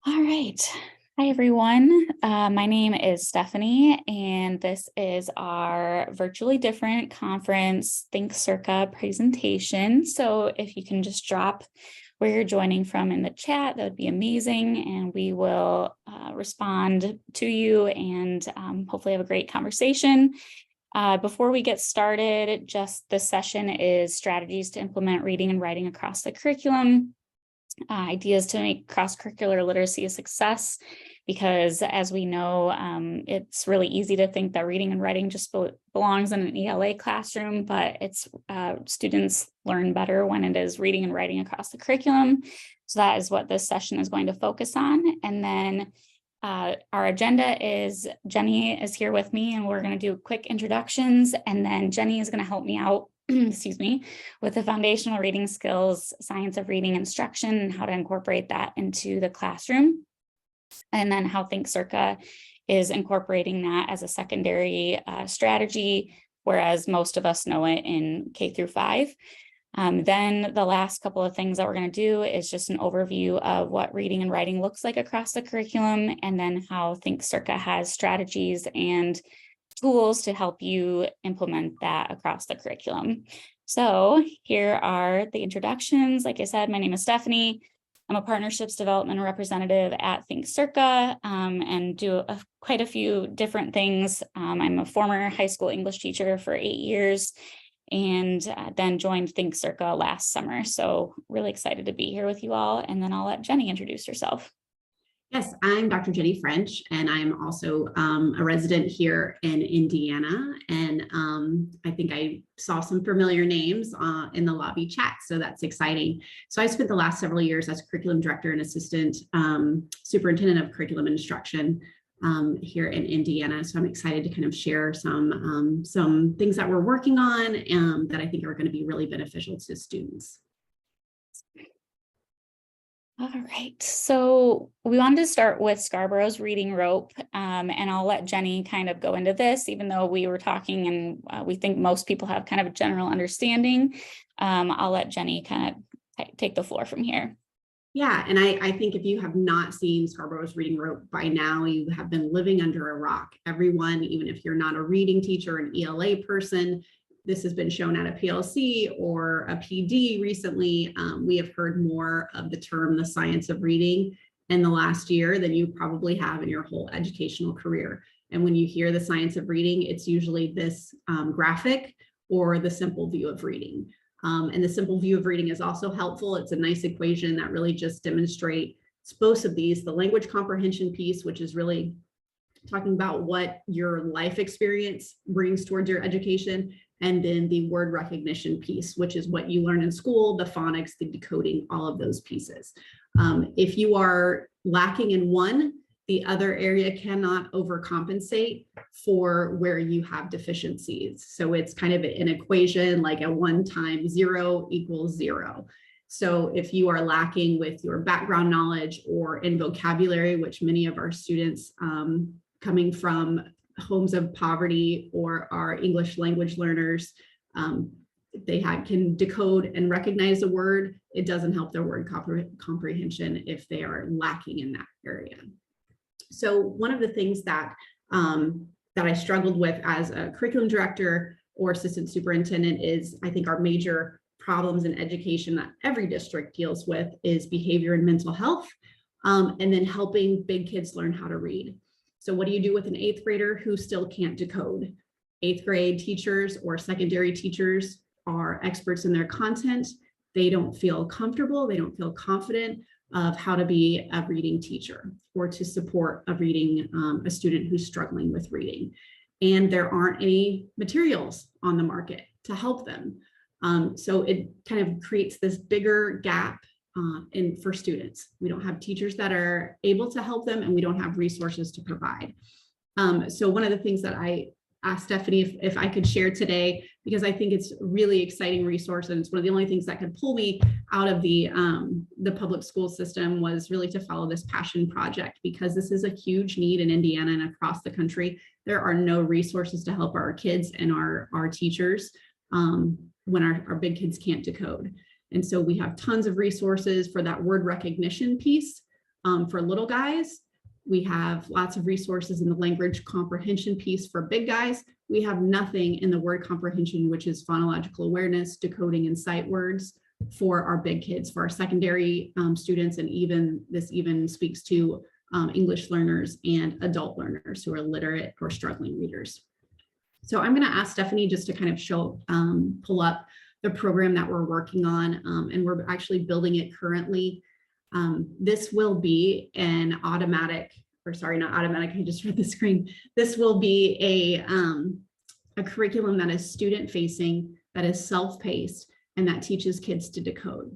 All right. Hi, everyone. My name is Stephanie, and this is our virtually different conference ThinkCERCA presentation. So if you can just drop where you're joining from in the chat, that would be amazing. And we will respond to you and hopefully have a great conversation. Before we get started, just this session is strategies to implement reading and writing across the curriculum. Ideas to make cross-curricular literacy a success, because as we know, it's really easy to think that reading and writing just belongs in an ELA classroom, but it's students learn better when it is reading and writing across the curriculum. So that is what this session is going to focus on. And then our agenda is Jenny is here with me, and we're going to do quick introductions, and then Jenny is going to help me out excuse me, with the foundational reading skills, science of reading instruction, and how to incorporate that into the classroom. And then how ThinkCERCA is incorporating that as a secondary strategy, whereas most of us know it in K through 5. Then the last couple of things that we're going to do is just an overview of what reading and writing looks like across the curriculum, and then how ThinkCERCA has strategies and tools to help you implement that across the curriculum. So here are the introductions. Like I said, my name is Stephanie. I'm a partnerships development representative at ThinkCERCA and do quite a few different things. I'm a former high school English teacher for 8 years and then joined ThinkCERCA last summer. So really excited to be here with you all. And then I'll let Jenny introduce herself. Yes, I'm Dr. Jenny French, and I'm also a resident here in Indiana. And I think I saw some familiar names in the lobby chat, so that's exciting. So I spent the last several years as curriculum director and assistant superintendent of curriculum instruction here in Indiana. So I'm excited to kind of share some things that we're working on that I think are going to be really beneficial to students. All right, so we wanted to start with Scarborough's reading rope, and I'll let Jenny kind of go into this, even though we were talking and we think most people have kind of a general understanding. I'll let Jenny kind of take the floor from here. Yeah, and I think if you have not seen Scarborough's reading rope by now, you have been living under a rock. Everyone, even if you're not a reading teacher, an ELA person, this has been shown at a PLC or a PD recently. We have heard more of the term, the science of reading, in the last year than you probably have in your whole educational career. And when you hear the science of reading, it's usually this graphic or the simple view of reading. And the simple view of reading is also helpful. It's a nice equation that really just demonstrates both of these, the language comprehension piece, which is really talking about what your life experience brings towards your education, and then the word recognition piece, which is what you learn in school, the phonics, the decoding, all of those pieces. If you are lacking in one, the other area cannot overcompensate for where you have deficiencies. So it's kind of an equation, like a 1 times 0 equals 0. So if you are lacking with your background knowledge or in vocabulary, which many of our students coming from homes of poverty or our English language learners, they can decode and recognize a word. It doesn't help their word comprehension if they are lacking in that area. So one of the things that I struggled with as a curriculum director or assistant superintendent is, I think our major problems in education that every district deals with is behavior and mental health, and then helping big kids learn how to read. So what do you do with an 8th grader who still can't decode? 8th grade teachers or secondary teachers are experts in their content. They don't feel comfortable. They don't feel confident of how to be a reading teacher or to support a student who's struggling with reading. And there aren't any materials on the market to help them. So it kind of creates this bigger gap for students. We don't have teachers that are able to help them, and we don't have resources to provide. So one of the things that I asked Stephanie if I could share today, because I think it's a really exciting resource, and it's one of the only things that could pull me out of the public school system, was really to follow this passion project, because this is a huge need in Indiana and across the country. There are no resources to help our kids and our teachers when our big kids can't decode. And so we have tons of resources for that word recognition piece, For little guys, we have lots of resources in the language comprehension piece. For big guys, we have nothing in the word comprehension, which is phonological awareness, decoding, and sight words for our big kids, for our secondary students, and this even speaks to English learners and adult learners who are literate or struggling readers. So I'm going to ask Stephanie just to kind of pull up the program that we're working on, and we're actually building it currently. This will be an automatic, or sorry, not automatic, I just read the screen. This will be a curriculum that is student facing, that is self-paced, and that teaches kids to decode.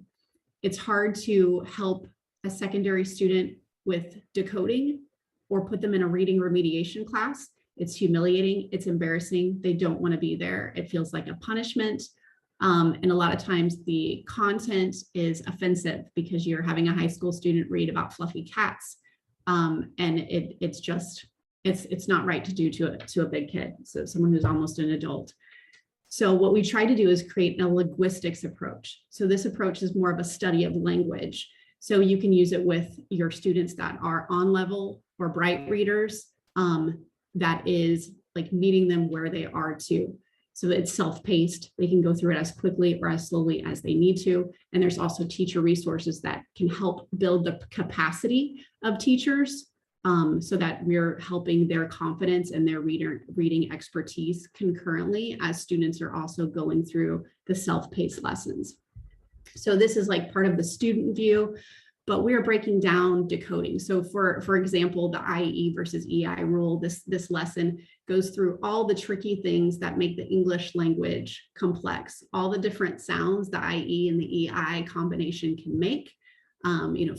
It's hard to help a secondary student with decoding or put them in a reading remediation class. It's humiliating, it's embarrassing, they don't want to be there. It feels like a punishment. And a lot of times the content is offensive because you're having a high school student read about fluffy cats. And it's not right to do to a big kid, so someone who's almost an adult. So what we try to do is create a linguistics approach. So this approach is more of a study of language. So you can use it with your students that are on level or bright readers, that is like meeting them where they are too. So it's self-paced. They can go through it as quickly or as slowly as they need to. And there's also teacher resources that can help build the capacity of teachers, so that we're helping their confidence and their reading expertise concurrently as students are also going through the self-paced lessons. So this is like part of the student view, but we are breaking down decoding. So for example, the IE versus EI rule, this lesson goes through all the tricky things that make the English language complex, all the different sounds the IE and the EI combination can make,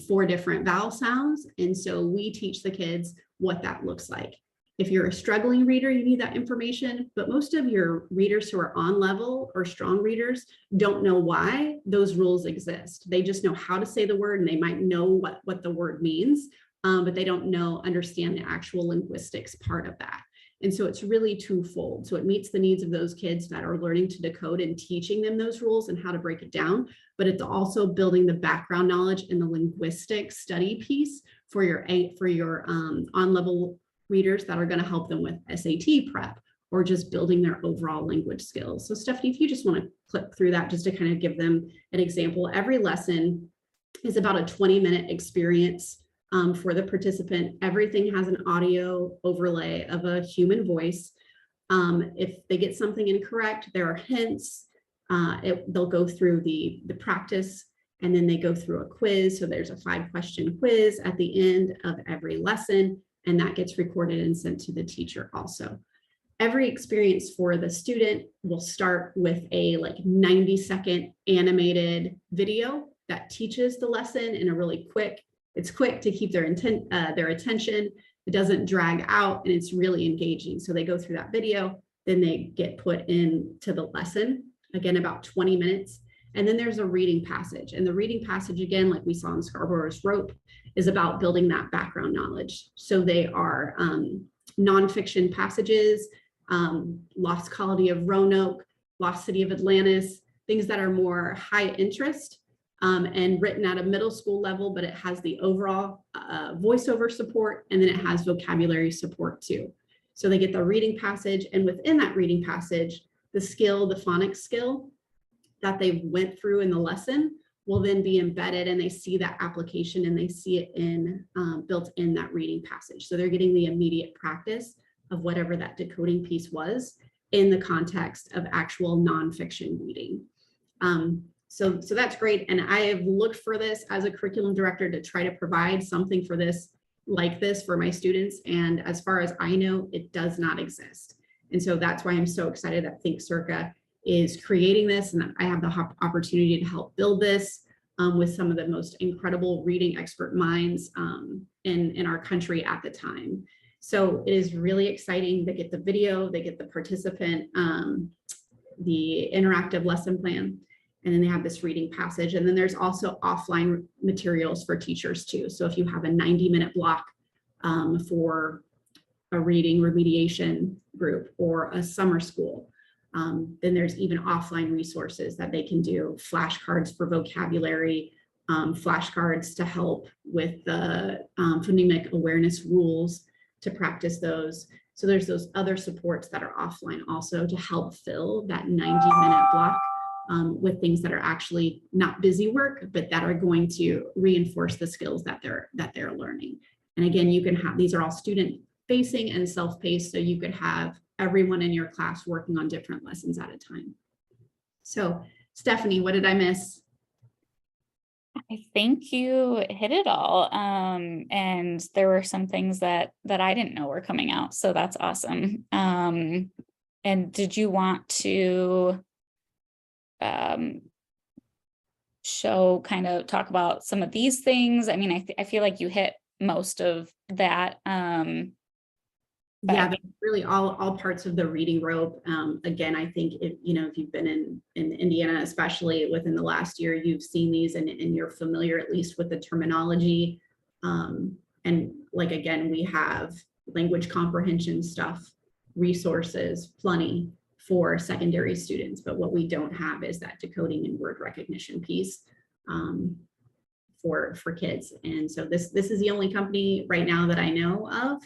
4 different vowel sounds. And so we teach the kids what that looks like. If you're a struggling reader, you need that information, but most of your readers who are on level or strong readers don't know why those rules exist. They just know how to say the word, and they might know what the word means, but they don't understand the actual linguistics part of that. And so it's really twofold. So it meets the needs of those kids that are learning to decode and teaching them those rules and how to break it down, but it's also building the background knowledge and the linguistic study piece for your on-level readers that are going to help them with SAT prep or just building their overall language skills. So Stephanie, if you just want to click through that just to kind of give them an example. Every lesson is about a 20-minute experience for the participant. Everything has an audio overlay of a human voice. If they get something incorrect, there are hints. They'll go through the practice, and then they go through a quiz. So there's a 5-question quiz at the end of every lesson, and that gets recorded and sent to the teacher also. Every experience for the student will start with a 90-second animated video that teaches the lesson in a really quick. It's quick to keep their attention. It doesn't drag out, and it's really engaging. So they go through that video, then they get put into the lesson, again, about 20 minutes. And then there's a reading passage. And the reading passage, again, like we saw in Scarborough's rope, is about building that background knowledge. So they are nonfiction passages, Lost Colony of Roanoke, Lost City of Atlantis, things that are more high interest and written at a middle school level, but it has the overall voiceover support, and then it has vocabulary support too. So they get the reading passage, and within that reading passage, the phonics skill that they went through in the lesson will then be embedded, and they see that application and they see it built in that reading passage. So they're getting the immediate practice of whatever that decoding piece was in the context of actual nonfiction reading. So that's great. And I have looked for this as a curriculum director to try to provide something for this, like this, for my students. And as far as I know, it does not exist. And so that's why I'm so excited that ThinkCERCA is creating this, and that I have the opportunity to help build this with some of the most incredible reading expert minds in our country at the time. So it is really exciting. They get the video, they get the participant, the interactive lesson plan, and then they have this reading passage. And then there's also offline materials for teachers too. So if you have a 90-minute block for a reading remediation group or a summer school, then there's even offline resources that they can do, flashcards for vocabulary, flashcards to help with the phonemic awareness rules to practice those. So there's those other supports that are offline also to help fill that 90-minute block with things that are actually not busy work, but that are going to reinforce the skills that they're learning. And again, you can have, these are all student facing and self-paced, so you could have everyone in your class working on different lessons at a time. So Stephanie, what did I miss? I think you hit it all. And there were some things that I didn't know were coming out. So that's awesome. And did you want to show, kind of talk about some of these things? I mean, I feel like you hit most of that. Yeah, really all parts of the reading rope. Again, I think if you've been in Indiana, especially within the last year, you've seen these and you're familiar at least with the terminology. And like, again, we have language comprehension stuff, resources, plenty for secondary students. But what we don't have is that decoding and word recognition piece for kids. And so this is the only company right now that I know of.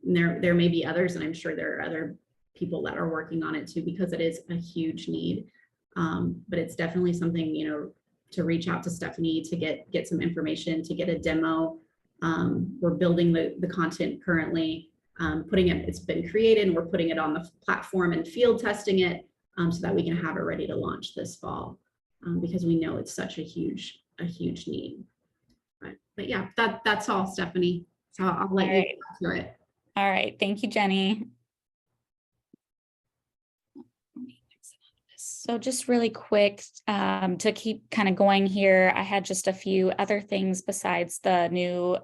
There may be others, and I'm sure there are other people that are working on it too, because it is a huge need. But it's definitely something, to reach out to Stephanie to get some information, to get a demo. We're building the content currently, it's been created, and we're putting it on the platform and field testing it so that we can have it ready to launch this fall, because we know it's such a huge need. But yeah, that's all, Stephanie. So I'll let you go through it. All right. Thank you, Jenny. So just really quick, to keep kind of going here, I had just a few other things besides the new,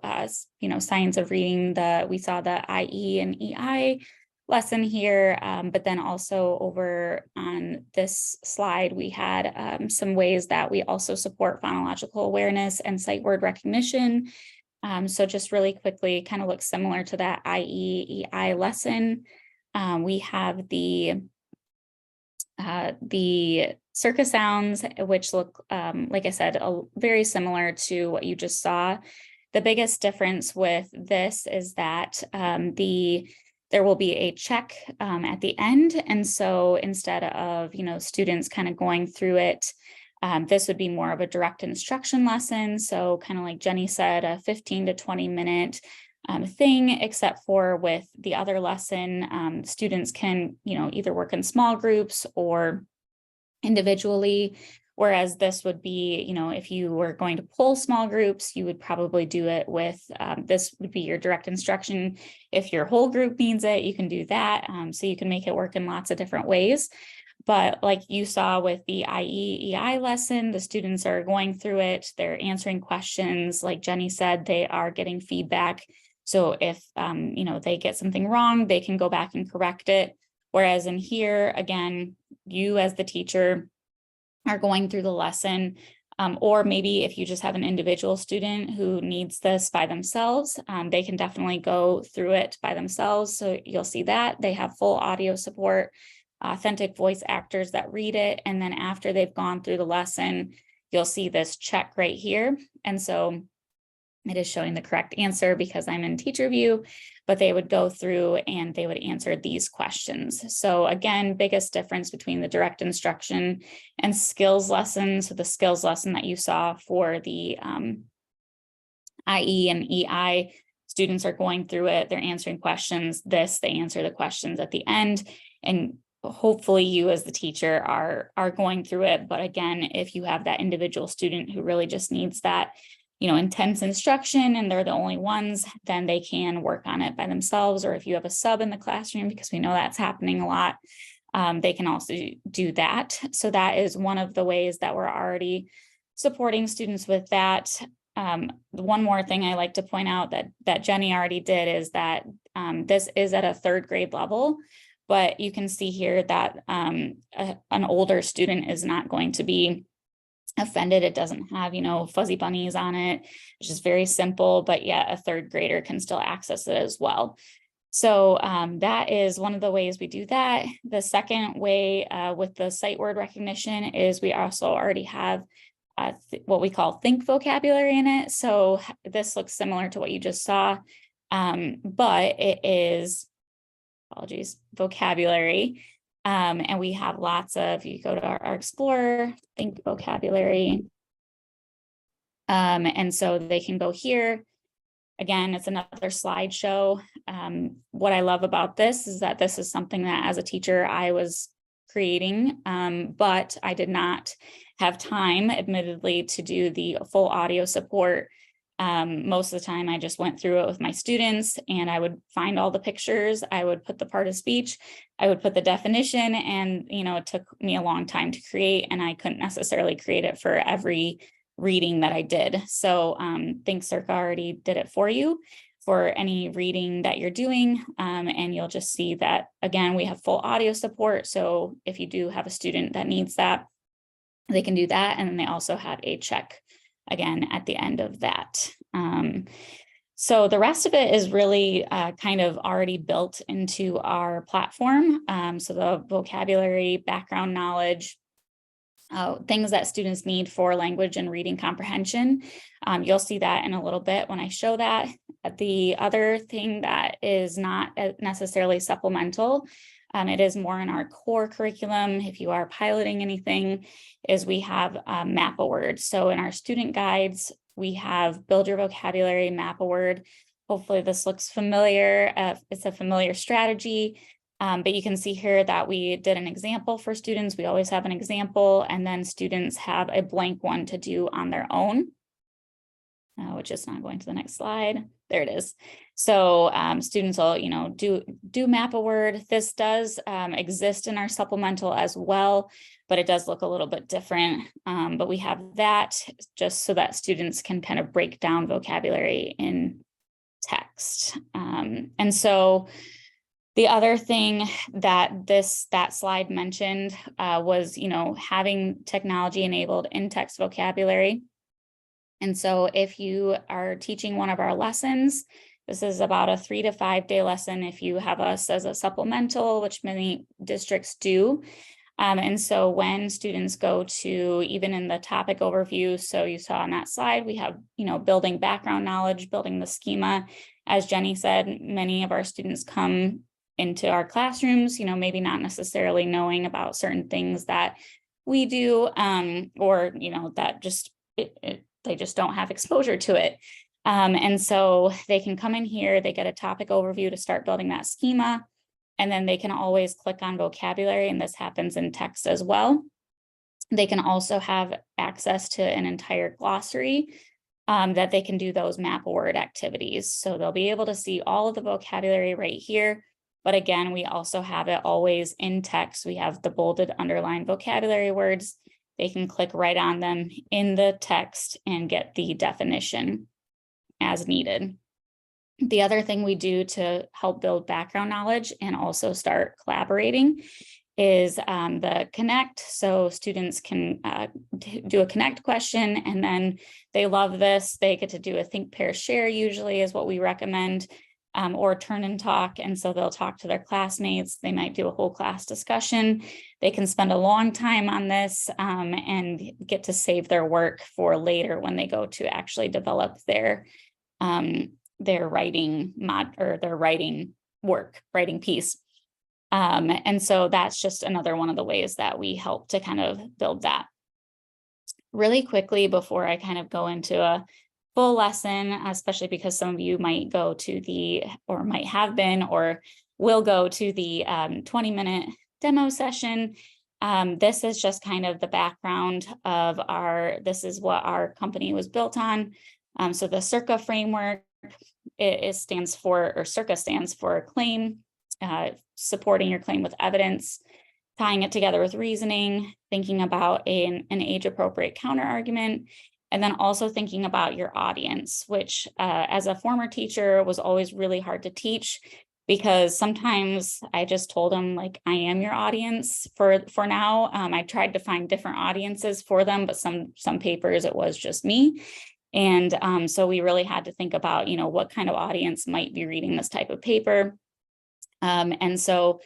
science of reading. We saw the IE and EI lesson here, but then also over on this slide, we had some ways that we also support phonological awareness and sight word recognition. So just really quickly, kind of looks similar to that IE, EI lesson. We have the Circa sounds, which look, like I said, very similar to what you just saw. The biggest difference with this is that there will be a check at the end. And so instead of, students kind of going through it, this would be more of a direct instruction lesson. So kind of like Jenny said, a 15 to 20 minute thing, except for with the other lesson, students can, either work in small groups or individually. Whereas this would be, if you were going to pull small groups, you would probably do it with, this would be your direct instruction. If your whole group needs it, you can do that. So you can make it work in lots of different ways. But like you saw with the IE, EI lesson, the students are going through it, they're answering questions. Like Jenny said, they are getting feedback. So if, they get something wrong, they can go back and correct it. Whereas in here, again, you as the teacher are going through the lesson, or maybe if you just have an individual student who needs this by themselves, they can definitely go through it by themselves. So you'll see that they have full audio support, authentic voice actors that read it. And then after they've gone through the lesson, you'll see this check right here. And so it is showing the correct answer because I'm in teacher view, but they would go through and they would answer these questions. So again, biggest difference between the direct instruction and skills lesson. So the skills lesson that you saw for the IE and EI, students are going through it, they're answering questions. They answer the questions at the end, and hopefully you as the teacher are going through it. But again, if you have that individual student who really just needs that, intense instruction and they're the only ones, then they can work on it by themselves. Or if you have a sub in the classroom, because we know that's happening a lot, they can also do that. So that is one of the ways that we're already supporting students with that. One more thing I like to point out that Jenny already did is that this is at a third grade level, but you can see here that an older student is not going to be offended. It doesn't have, fuzzy bunnies on it. It's just very simple, but yet a third grader can still access it as well. So that is one of the ways we do that. The second way with the sight word recognition is we also already have what we call think vocabulary in it. So this looks similar to what you just saw, but it is, apologies, vocabulary. And we have lots of, you go to our Explorer, think vocabulary. And so they can go here. Again, it's another slideshow. What I love about this is that this is something that as a teacher I was creating, but I did not have time, admittedly, to do the full audio support. Most of the time I just went through it with my students, and I would find all the pictures, I would put the part of speech, I would put the definition, and it took me a long time to create, and I couldn't necessarily create it for every reading that I did. So ThinkCERCA already did it for you for any reading that you're doing. And you'll just see that, again, we have full audio support. So if you do have a student that needs that, they can do that. And then they also have a check again at the end of that. So the rest of it is really kind of already built into our platform. So the vocabulary, background knowledge, things that students need for language and reading comprehension. You'll see that in a little bit when I show that. The other thing that is not necessarily supplemental, it is more in our core curriculum, if you are piloting anything, is we have map a word. So in our student guides, we have build your vocabulary, map a word. Hopefully this looks familiar. It's a familiar strategy. But you can see here that we did an example for students. We always have an example, and then students have a blank one to do on their own, which is not going to the next slide. There it is. So students will, do map a word. This does exist in our supplemental as well, but it does look a little bit different. But we have that just so that students can kind of break down vocabulary in text. And so the other thing that that slide mentioned was, having technology enabled in-text vocabulary. And so if you are teaching one of our lessons, this is about a 3 to 5 day lesson if you have us as a supplemental, which many districts do. And so when students go to, even in the topic overview, so you saw on that slide, we have, building background knowledge, building the schema. As Jenny said, many of our students come into our classrooms, maybe not necessarily knowing about certain things that we do, or, that just, they just don't have exposure to it. And so they can come in here, they get a topic overview to start building that schema, and then they can always click on vocabulary, and this happens in text as well. They can also have access to an entire glossary that they can do those map a word activities. So they'll be able to see all of the vocabulary right here. But again, we also have it always in text. We have the bolded, underlined vocabulary words. They can click right on them in the text and get the definition as needed. The other thing we do to help build background knowledge and also start collaborating is the connect. So students can do a connect question, and then they love this. They get to do a think, pair, share usually is what we recommend. Or turn and talk. And so they'll talk to their classmates. They might do a whole class discussion. They can spend a long time on this and get to save their work for later when they go to actually develop their writing their writing piece. And so that's just another one of the ways that we help to kind of build that. Really quickly before I kind of go into a full lesson, especially because some of you might go to or might have been, or will go to the 20-minute demo session. This is just kind of the background of this is what our company was built on. So the Circa framework, Circa stands for claim, supporting your claim with evidence, tying it together with reasoning, thinking about an age-appropriate counterargument, and then also thinking about your audience, which as a former teacher was always really hard to teach, because sometimes I just told them, like, I am your audience for now. I tried to find different audiences for them, but some papers it was just me. And so we really had to think about, what kind of audience might be reading this type of paper. And so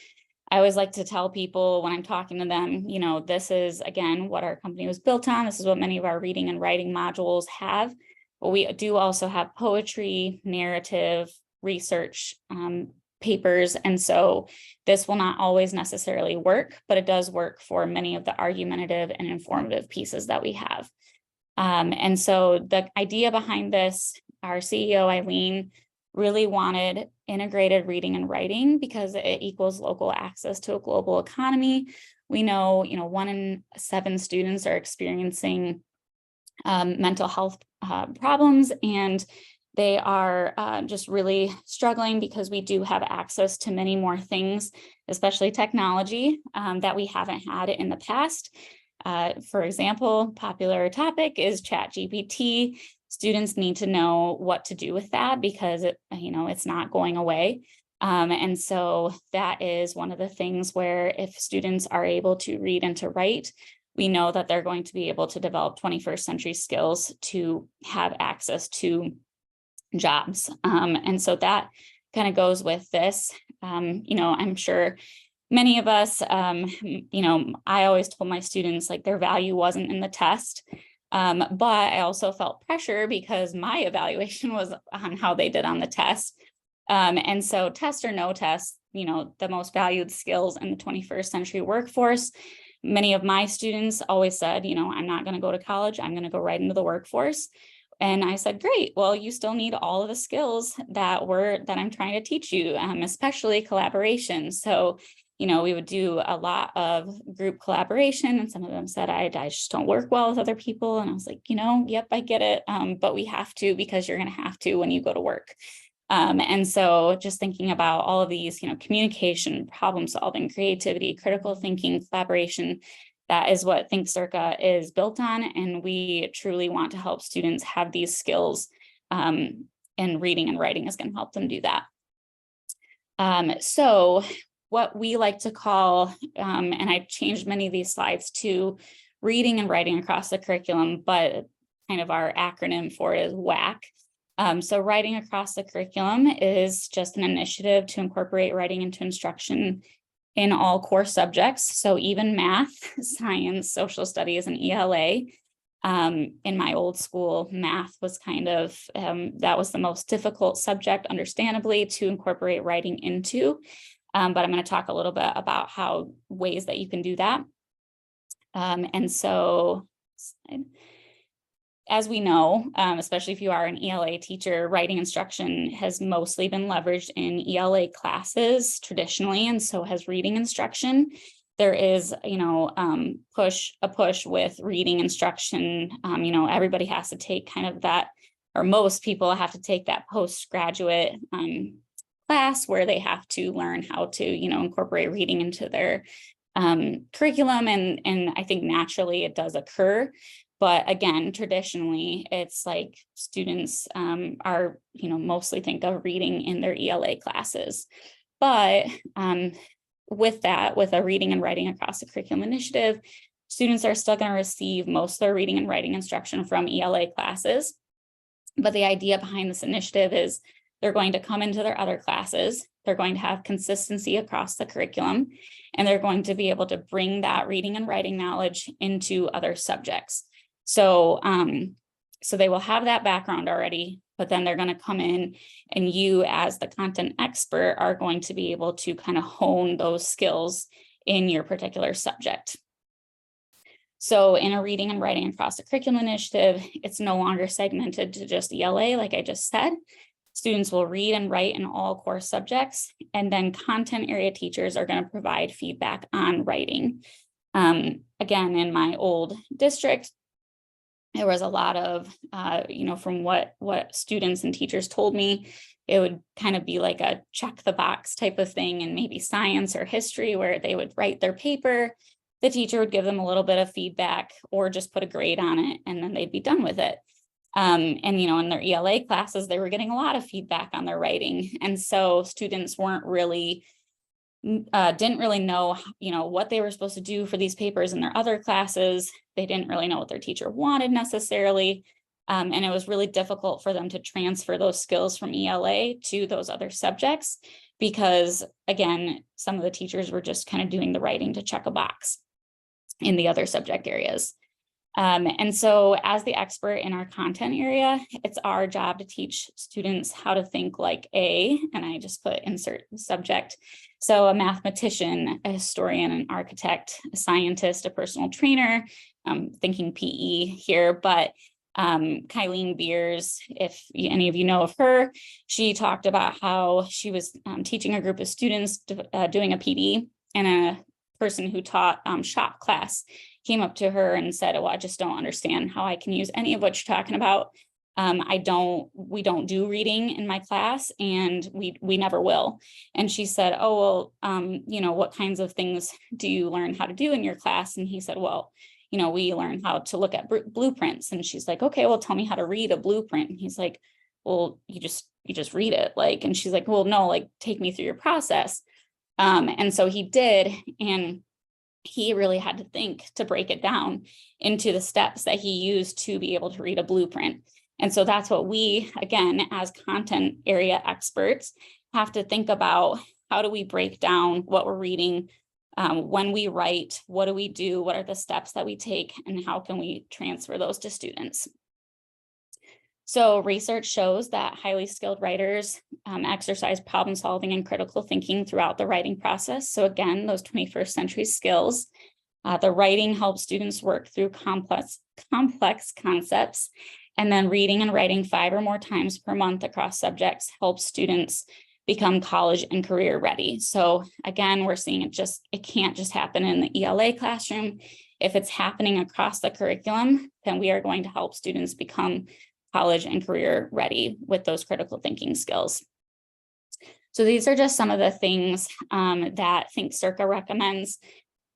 I always like to tell people when I'm talking to them, this is, again, what our company was built on. This is what many of our reading and writing modules have. But we do also have poetry, narrative, research papers. And so this will not always necessarily work, but it does work for many of the argumentative and informative pieces that we have. And so the idea behind this, our CEO, Eileen, really wanted integrated reading and writing because it equals local access to a global economy. We know, 1 in 7 students are experiencing mental health problems, and they are just really struggling because we do have access to many more things, especially technology, that we haven't had in the past. For example, popular topic is ChatGPT. Students need to know what to do with that because it's not going away. And so that is one of the things where if students are able to read and to write, we know that they're going to be able to develop 21st century skills to have access to jobs. And so that kind of goes with this. I'm sure many of us, I always told my students like their value wasn't in the test. But I also felt pressure because my evaluation was on how they did on the test. And so test or no test, the most valued skills in the 21st century workforce. Many of my students always said, I'm not going to go to college. I'm going to go right into the workforce. And I said, great, well, you still need all of the skills that I'm trying to teach you, especially collaboration. So we would do a lot of group collaboration, and some of them said, I just don't work well with other people. And I was like, yep, I get it. But we have to, because you're going to have to when you go to work. And so just thinking about all of these, communication, problem solving, creativity, critical thinking, collaboration, that is what ThinkCERCA is built on. And we truly want to help students have these skills, and reading and writing is going to help them do that. So what we like to call, and I've changed many of these slides to reading and writing across the curriculum, but kind of our acronym for it is WAC. So writing across the curriculum is just an initiative to incorporate writing into instruction in all core subjects. So even math, science, social studies, and ELA. In my old school, math was kind of, that was the most difficult subject, understandably, to incorporate writing into. But I'm going to talk a little bit about how ways that you can do that. And so, as we know, especially if you are an ELA teacher, writing instruction has mostly been leveraged in ELA classes traditionally, and so has reading instruction. There is, a push with reading instruction. Everybody has to take kind of that, or most people have to take that postgraduate class where they have to learn how to, incorporate reading into their curriculum. And I think naturally it does occur. But again, traditionally, it's like students are, mostly think of reading in their ELA classes. But with that, with a reading and writing across the curriculum initiative, students are still going to receive most of their reading and writing instruction from ELA classes. But the idea behind this initiative is they're going to come into their other classes. They're going to have consistency across the curriculum, and they're going to be able to bring that reading and writing knowledge into other subjects. So, so they will have that background already, but then they're going to come in, and you as the content expert are going to be able to kind of hone those skills in your particular subject. So in a reading and writing across the curriculum initiative, it's no longer segmented to just ELA, like I just said. Students will read and write in all core subjects, and then content area teachers are going to provide feedback on writing. Again, in my old district, there was a lot of, from what students and teachers told me, it would kind of be like a check the box type of thing, and maybe science or history where they would write their paper. The teacher would give them a little bit of feedback or just put a grade on it, and then they'd be done with it. And, in their ELA classes, they were getting a lot of feedback on their writing. And so students weren't really, didn't really know, what they were supposed to do for these papers in their other classes. They didn't really know what their teacher wanted necessarily. And it was really difficult for them to transfer those skills from ELA to those other subjects because, again, some of the teachers were just kind of doing the writing to check a box in the other subject areas. And so as the expert in our content area, it's our job to teach students how to think like and I just put insert subject. So a mathematician, a historian, an architect, a scientist, a personal trainer, thinking PE here, but Kylene Beers, if any of you know of her, she talked about how she was teaching a group of students doing a PD, and a person who taught shop class came up to her and said, well, I just don't understand how I can use any of what you're talking about. We don't do reading in my class, and we never will. And she said, oh, well, what kinds of things do you learn how to do in your class? And he said, well, we learn how to look at blueprints. And she's like, okay, well, tell me how to read a blueprint. And he's like, well, you just read it. And she's like, well, no, take me through your process. And so he did, and he really had to think to break it down into the steps that he used to be able to read a blueprint. And so that's what we, again, as content area experts, have to think about. How do we break down what we're reading? When we write, what do we do? What are the steps that we take? And how can we transfer those to students? So research shows that highly skilled writers exercise problem solving and critical thinking throughout the writing process. So again, those 21st century skills. The writing helps students work through complex concepts. And then reading and writing 5 or more times per month across subjects helps students become college and career ready. So again, we're seeing it can't just happen in the ELA classroom. If it's happening across the curriculum, then we are going to help students become college and career ready with those critical thinking skills. So these are just some of the things that ThinkCERCA recommends.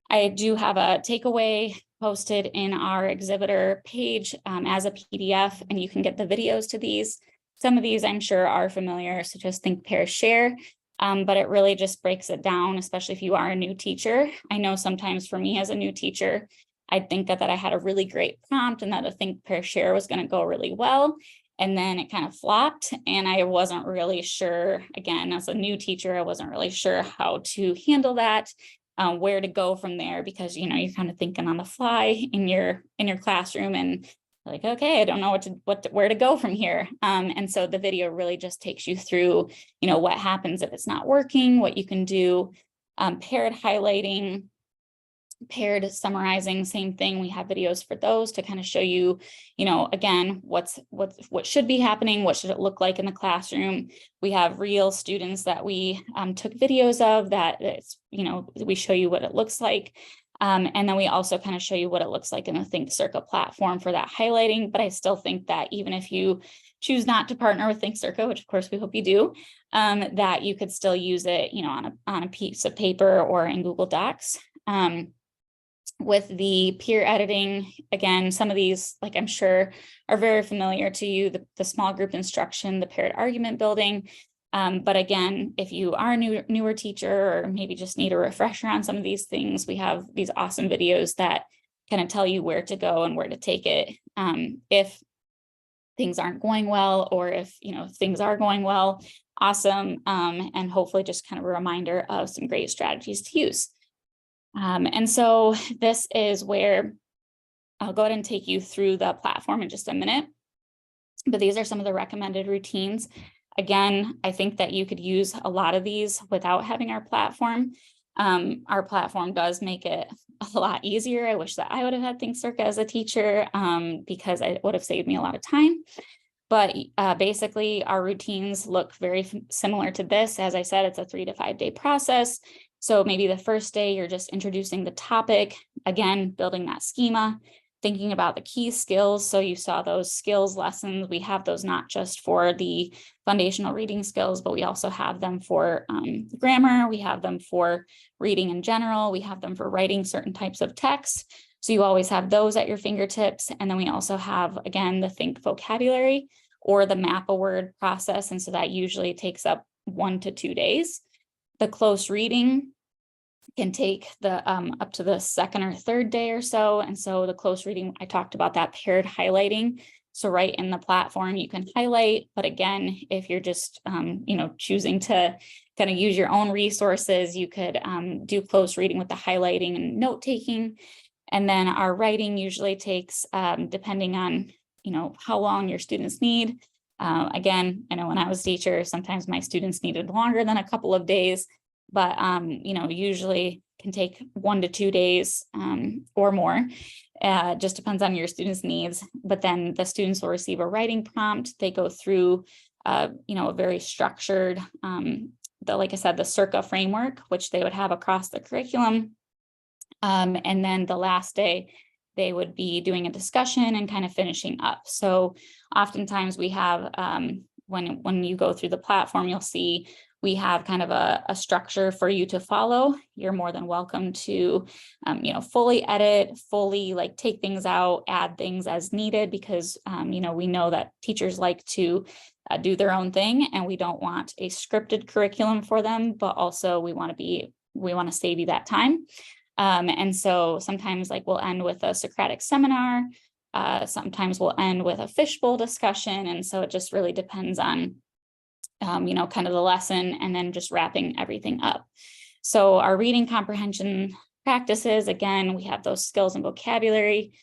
I do have a takeaway posted in our exhibitor page as a PDF, and you can get the videos to these. Some of these I'm sure are familiar, so just think, pair, share, but it really just breaks it down, especially if you are a new teacher. I know sometimes for me as a new teacher, I'd think that I had a really great prompt and that a think, pair, share was going to go really well. And then it kind of flopped, and I wasn't really sure, again, as a new teacher, I wasn't really sure how to handle that, where to go from there, because, you're kind of thinking on the fly in your classroom, and like, okay, I don't know where to go from here. And so the video really just takes you through, what happens if it's not working, what you can do, paired highlighting, paired summarizing, same thing. We have videos for those to kind of show you, again, what should be happening, what should it look like in the classroom. We have real students that we took videos of that it's, we show you what it looks like. And then we also kind of show you what it looks like in the ThinkCERCA platform for that highlighting. But I still think that even if you choose not to partner with ThinkCERCA, which of course we hope you do, that you could still use it, on a piece of paper or in Google Docs. With the peer editing, again, some of these, I'm sure, are very familiar to you, the small group instruction, the paired argument building. But again, if you are a newer teacher, or maybe just need a refresher on some of these things, we have these awesome videos that kind of tell you where to go and where to take it. If things aren't going well, or if things are going well, awesome. And hopefully just kind of a reminder of some great strategies to use. And so this is where I'll go ahead and take you through the platform in just a minute. But these are some of the recommended routines. Again, I think that you could use a lot of these without having our platform. Our platform does make it a lot easier. I wish that I would have had ThinkCERCA as a teacher, because it would have saved me a lot of time. But basically, our routines look very similar to this. As I said, it's a 3 to 5 day process. So maybe the first day, you're just introducing the topic, again, building that schema, thinking about the key skills. So you saw those skills lessons. We have those not just for the foundational reading skills, but we also have them for grammar. We have them for reading in general. We have them for writing certain types of text. So you always have those at your fingertips. And then we also have, again, the think vocabulary or the map a word process. And so that usually takes up 1 to 2 days. The close reading can take the up to the 2nd or 3rd day or so. And so the close reading, I talked about that paired highlighting. So right in the platform, you can highlight, but again, if you're just, choosing to kind of use your own resources, you could do close reading with the highlighting and note taking. And then our writing usually takes, depending on, how long your students need. Again, I know when I was a teacher, sometimes my students needed longer than a couple of days, but, usually can take 1 to 2 days or more. Just depends on your students' needs. But then the students will receive a writing prompt. They go through, a very structured, like I said, the Circa framework, which they would have across the curriculum. And then the last day, they would be doing a discussion and kind of finishing up. So oftentimes we have, when you go through the platform, you'll see we have kind of a structure for you to follow. You're more than welcome to, fully edit, fully like take things out, add things as needed, because, we know that teachers like to do their own thing, and we don't want a scripted curriculum for them, but also we want to save you that time. And so sometimes like we'll end with a Socratic seminar. Sometimes we'll end with a fishbowl discussion. And so it just really depends on, kind of the lesson, and then just wrapping everything up. So our reading comprehension practices, again, we have those skills and vocabulary,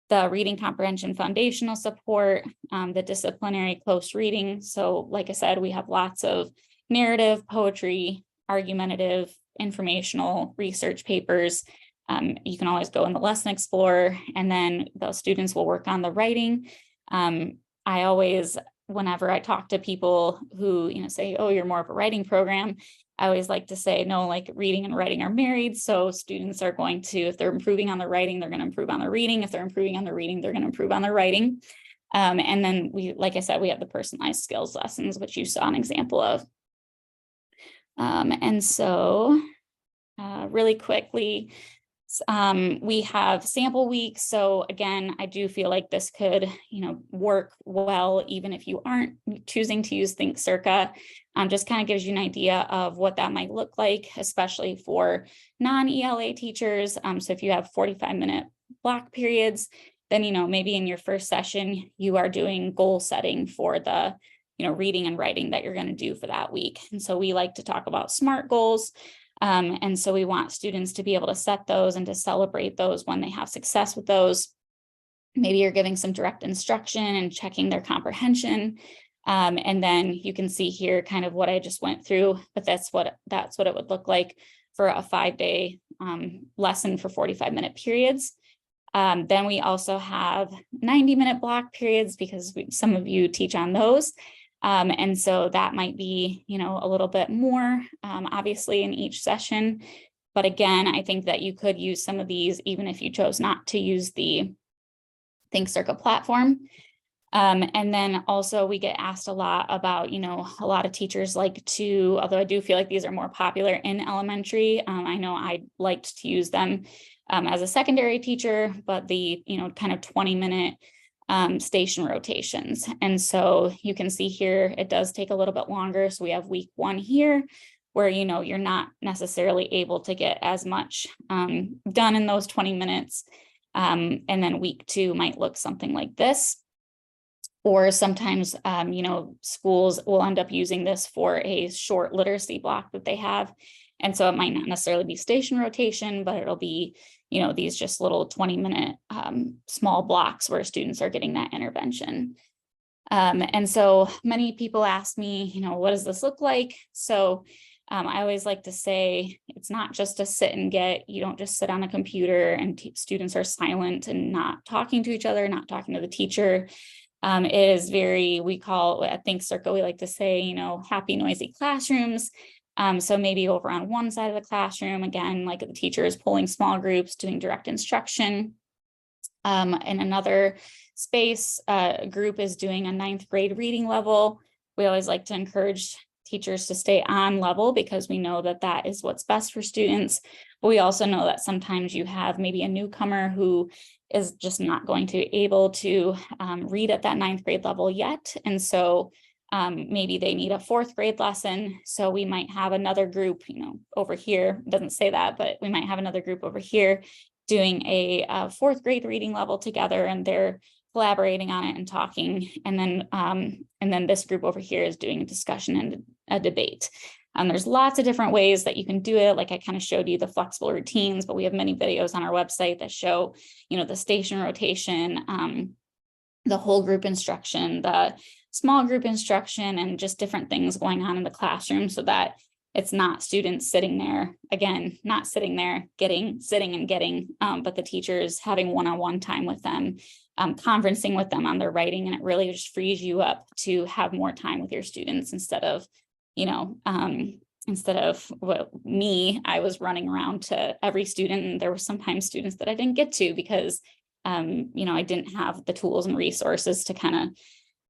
the reading comprehension foundational support, the disciplinary close reading. So like I said, we have lots of narrative, poetry, argumentative, informational research papers. You can always go in the lesson explorer, and then those students will work on the writing. I always, whenever I talk to people who, say, oh, you're more of a writing program, I always like to say, no, like reading and writing are married. So students are going to, if they're improving on the writing, they're going to improve on the reading. If they're improving on the reading, they're going to improve on the writing. And then like I said, we have the personalized skills lessons, which you saw an example of. And so really quickly, we have sample weeks. So again, I do feel like this could, work well, even if you aren't choosing to use ThinkCERCA. Just kind of gives you an idea of what that might look like, especially for non-ELA teachers. So if you have 45-minute block periods, then, maybe in your first session, you are doing goal setting for the, reading and writing that you're going to do for that week. And so we like to talk about SMART goals. And so we want students to be able to set those and to celebrate those when they have success with those. Maybe you're giving some direct instruction and checking their comprehension. And then you can see here kind of what I just went through, but that's what it would look like for a 5-day lesson for 45-minute periods. Then we also have 90-minute block periods, because some of you teach on those. And so that might be, a little bit more, obviously, in each session. But again, I think that you could use some of these even if you chose not to use the ThinkCERCA platform. And then also we get asked a lot about, a lot of teachers like to, although I do feel like these are more popular in elementary. I know I liked to use them as a secondary teacher, but the, kind of 20-minute station rotations. And so you can see here, it does take a little bit longer. So we have week 1 here, where, you're not necessarily able to get as much done in those 20 minutes. And then week 2 might look something like this. Or sometimes, schools will end up using this for a short literacy block that they have. And so it might not necessarily be station rotation, but it'll be, these just little 20-minute small blocks where students are getting that intervention. And so many people ask me, what does this look like? So I always like to say, it's not just a sit and get. You don't just sit on a computer and students are silent and not talking to each other, not talking to the teacher. It is we call at ThinkCERCA, we like to say, happy, noisy classrooms. So maybe over on one side of the classroom, again, like the teacher is pulling small groups, doing direct instruction. In another space, a group is doing a 9th grade reading level. We always like to encourage teachers to stay on level, because we know that that is what's best for students. But we also know that sometimes you have maybe a newcomer who is just not going to be able to read at that 9th grade level yet. And so maybe they need a 4th grade lesson. So we might have another group, over here, it doesn't say that, but we might have another group over here doing a 4th grade reading level together, and they're collaborating on it and talking. And then this group over here is doing a discussion and a debate. There's lots of different ways that you can do it. Like I kind of showed you the flexible routines, but we have many videos on our website that show, the station rotation, the whole group instruction, the small group instruction, and just different things going on in the classroom so that it's not students sitting there, again, not sitting there sitting and getting, but the teachers having one-on-one time with them, conferencing with them on their writing. And it really just frees you up to have more time with your students instead of me, I was running around to every student, and there were sometimes students that I didn't get to because, I didn't have the tools and resources to kind of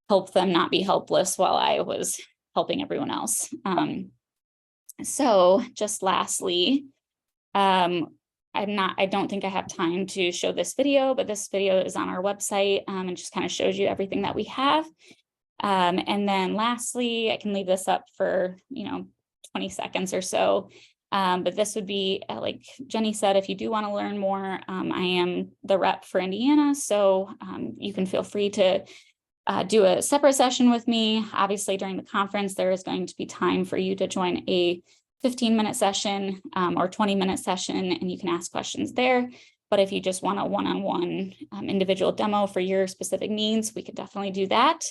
help them not be helpless while I was helping everyone else. So just lastly, I don't think I have time to show this video, but this video is on our website, and just kind of shows you everything that we have. And then lastly, I can leave this up for, 20 seconds or so. But this would be, like Jenny said, if you do want to learn more, I am the rep for Indiana. So you can feel free to do a separate session with me. Obviously, during the conference, there is going to be time for you to join a 15-minute session or 20-minute session, and you can ask questions there. But if you just want a one-on-one individual demo for your specific needs, we could definitely do that.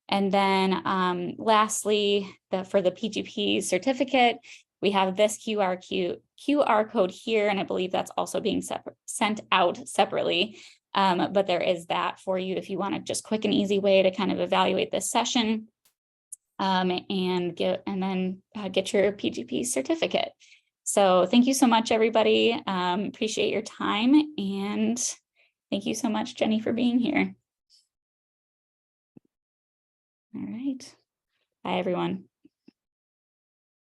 And then lastly, for the PGP certificate, we have this QR code here, and I believe that's also being sent out separately. But there is that for you if you want a just quick and easy way to kind of evaluate this session and get your PGP certificate. So thank you so much, everybody. Appreciate your time, and thank you so much, Jenny, for being here. All right. Bye, everyone.